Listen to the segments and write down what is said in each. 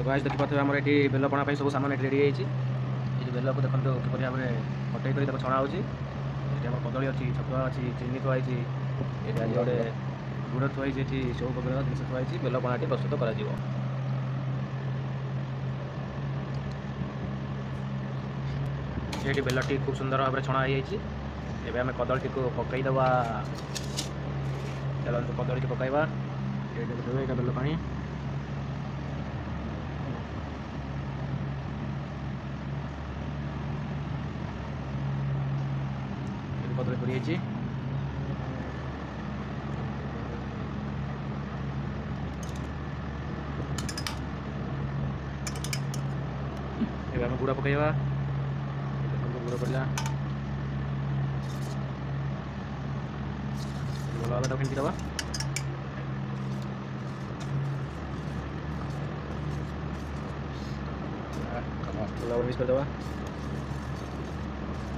तो गाइस देखि पाथे हमर एठी बेलपणा सब सामान रेडी होइछि। ये जो बेल को देखो किपरि भाव कटई कर छणा होछि। एठी हमर कदली अछि, छतुआ अछि, चिनी थुआइछि। एठी आज गोटे गुड़ थुआइछि। एठी सब प्रकार जिनिस थुआइछि। बेलपणाटी प्रस्तुत करा जिवो। एठी बेलटी खूब सुंदर भाव छणा होइछि। एबे हमें कदली को पकई दवा। चलो कदली को पकाइबा। एठी देबे एटा बेल पानी। कदली पड़ी जाइए। एबे हम गुड़ पकाइबा। गुड़ पड़ला भल भाव फेंटी दवा। भल मिक्स करदे।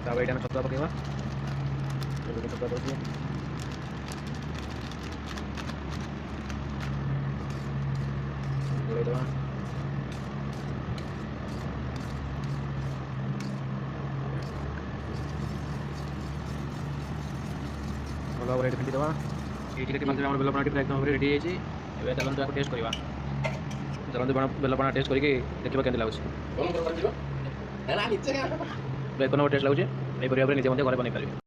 तापर ये छतुआ पकाइबा। छतुआ दे गोलैदवा। भल भाव फेंटी दवा। ये मात्रा बेलपणाटी पूरा एकदम रेडी है। चलते टेस्ट करवा। चलते बेलपणा टेस्ट करके देखा केमती लगुच। एक नंबर टेस्ट लगुच। यही निजे घर बन पारे।